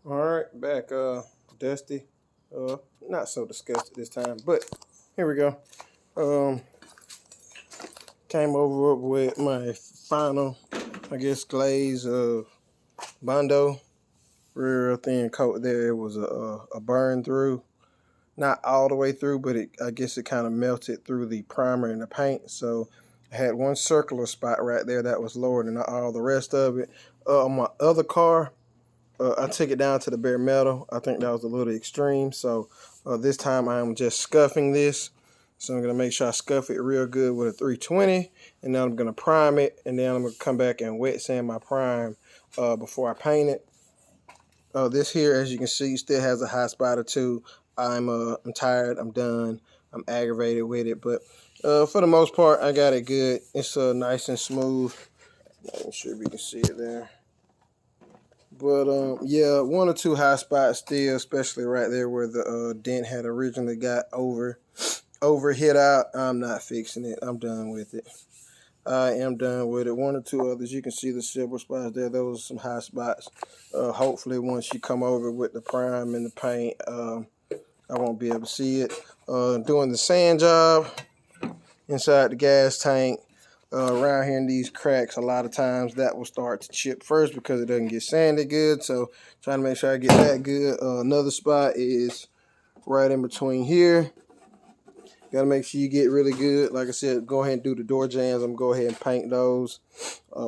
All right, back dusty. Not so disgusted this time, but here we go. Um Came over with my final, I guess, glaze of Bondo. Real thin coat there. It was a burn through. Not all the way through, but I guess it kind of melted through the primer and the paint. So I had one circular spot right there that was lower than all the rest of it. On my other car, I took it down to the bare metal. I think that was a little extreme. So this time I am just scuffing this. So I'm going to make sure I scuff it real good with a 320. And then I'm going to prime it. And then I'm going to come back and wet sand my prime before I paint it. This here, as you can see, still has a hot spot or two. I'm tired. I'm done. I'm aggravated with it. But for the most part, I got it good. It's nice and smooth. Not sure if you can see it there. But yeah, one or two high spots still, especially right there where the dent had originally got over hit out. I'm not fixing it. I'm done with it. I am done with it. One or two others, you can see the silver spots there. Those are some high spots. Hopefully, once you come over with the prime and the paint, I won't be able to see it. Doing the sand job inside the gas tank. Around here in these cracks, a lot of times that will start to chip first because it doesn't get sanded good. So trying to make sure I get that good. Another spot is right in between here. Got to make sure you get really good. Like I said, go ahead and do the door jams. I'm going to go ahead and paint those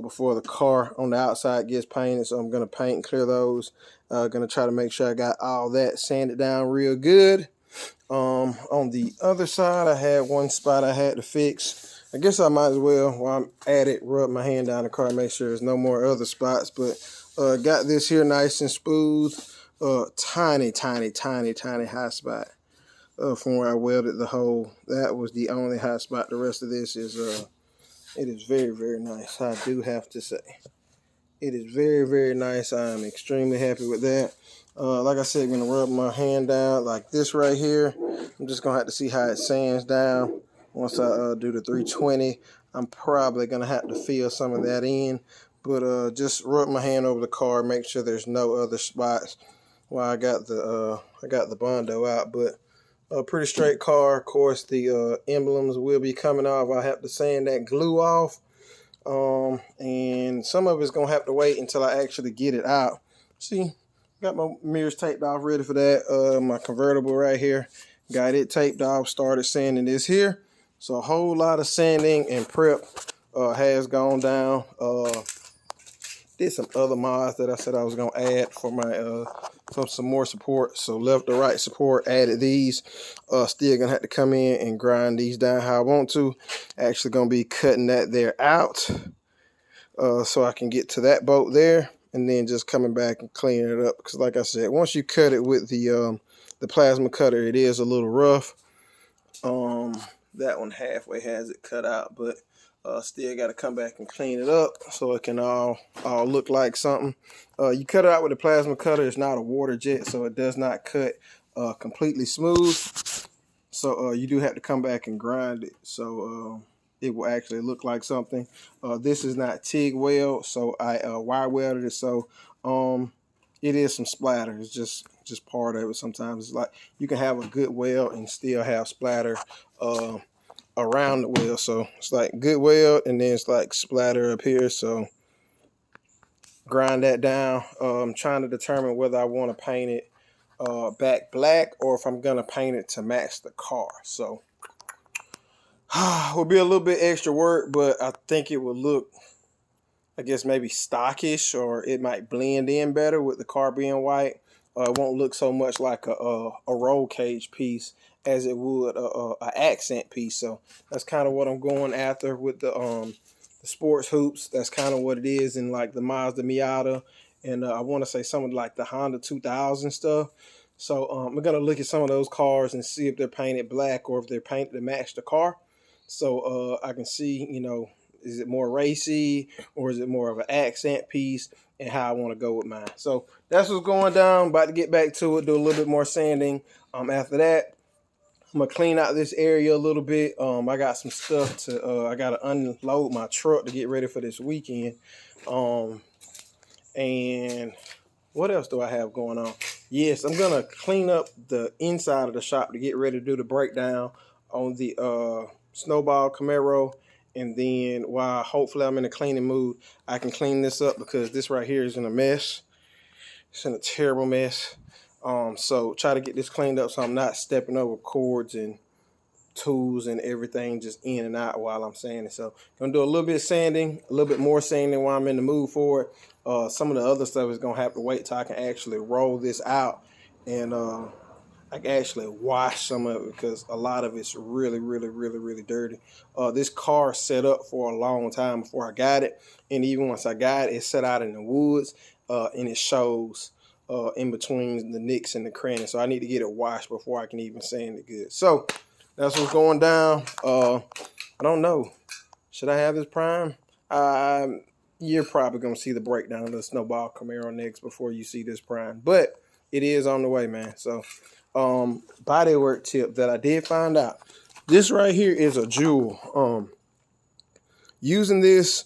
before the car on the outside gets painted. So I'm going to paint and clear those. Going to try to make sure I got all that sanded down real good. On the other side, I had one spot I had to fix. I guess I might as well, while I'm at it, rub my hand down the car, make sure there's no more other spots. But got this here nice and smooth. Tiny high spot from where I welded the hole. That was the only high spot. The rest of this is, it is very, very nice. I do have to say. It is very, very nice. I'm extremely happy with that. Like I said, I'm going to rub my hand down like this right here. I'm just going to have to see how it sands down. Once I do the 320, I'm probably going to have to fill some of that in. But just rub my hand over the car, make sure there's no other spots while I got the Bondo out. But a pretty straight car. Of course, the emblems will be coming off. I have to sand that glue off. And some of it's going to have to wait until I actually get it out. See, got my mirrors taped off, ready for that. My convertible right here, got it taped off, started sanding this here. So a whole lot of sanding and prep has gone down. Did some other mods that I said I was going to add for my some more support. So left to right support, added these. Still going to have to come in and grind these down how I want to. Actually going to be cutting that there out so I can get to that bolt there. And then just coming back and cleaning it up. Because like I said, once you cut it with the plasma cutter, it is a little rough. That one halfway has it cut out, but still got to come back and clean it up so it can all look like something. You cut it out with a plasma cutter. It's not a water jet, so it does not cut completely smooth. So you do have to come back and grind it so it will actually look like something. This is not TIG weld, so I wire welded it, so it is some splatter. It's just part of it. Sometimes it's like you can have a good weld and still have splatter around the weld. So it's like good weld and then it's like splatter up here. So grind that down. I'm trying to determine whether I want to paint it back black or if I'm gonna paint it to match the car. So will be a little bit extra work, but I think it will look, I guess, maybe stockish, or it might blend in better with the car being white. It won't look so much like a roll cage piece as it would a accent piece. So that's kind of what I'm going after with the sports hoops. That's kind of what it is in like the Mazda Miata, and I want to say something like the Honda 2000 stuff. So we're gonna look at some of those cars and see if they're painted black or if they're painted to match the car. So I can see, you know, is it more racy or is it more of an accent piece, and how I want to go with mine. So that's what's going down. About to get back to it, do a little bit more sanding. After that, I'm gonna clean out this area a little bit. I got some stuff to I gotta unload my truck to get ready for this weekend. And what else do I have going on? Yes, I'm gonna clean up the inside of the shop to get ready to do the breakdown on the Snowball Camaro. And then while hopefully I'm in a cleaning mood, I can clean this up because this right here is in a mess. It's in a terrible mess. So try to get this cleaned up so I'm not stepping over cords and tools and everything just in and out while I'm sanding. So gonna do a little bit of sanding, a little bit more sanding while I'm in the mood for it. Some of the other stuff is gonna have to wait till I can actually roll this out and I can actually wash some of it because a lot of it's really, really, really, really dirty. This car set up for a long time before I got it, and even once I got it, it's set out in the woods, and it shows in between the nicks and the crannies. So I need to get it washed before I can even sand it good. So that's what's going down. I don't know. Should I have this prime? You're probably gonna see the breakdown of the Snowball Camaro next before you see this prime, but it is on the way, man. So bodywork tip that I did find out. This right here is a jewel. Using this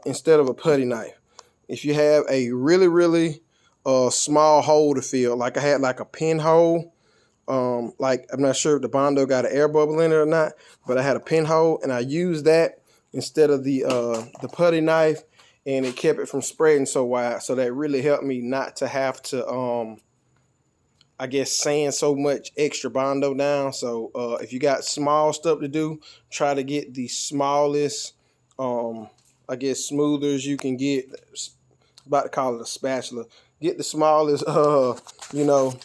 instead of a putty knife. If you have a really, really small hole to fill, like I had like a pinhole, like I'm not sure if the Bondo got an air bubble in it or not, but I had a pinhole and I used that instead of the putty knife, and it kept it from spreading so wide. So that really helped me not to have to I guess sand so much extra Bondo down. So if you got small stuff to do, try to get the smallest I guess smoothers you can get. About to call it a spatula. Get the smallest you know,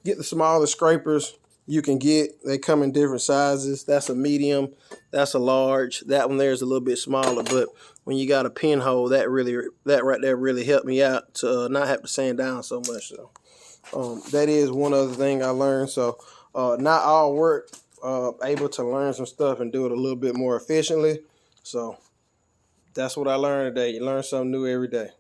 get the smallest scrapers you can get. They come in different sizes. That's a medium, that's a large. That one there is a little bit smaller, but when you got a pinhole, that right there really helped me out to not have to sand down so much. So that is one other thing I learned. So not all work, able to learn some stuff and do it a little bit more efficiently. So that's what I learned today. You learn something new every day.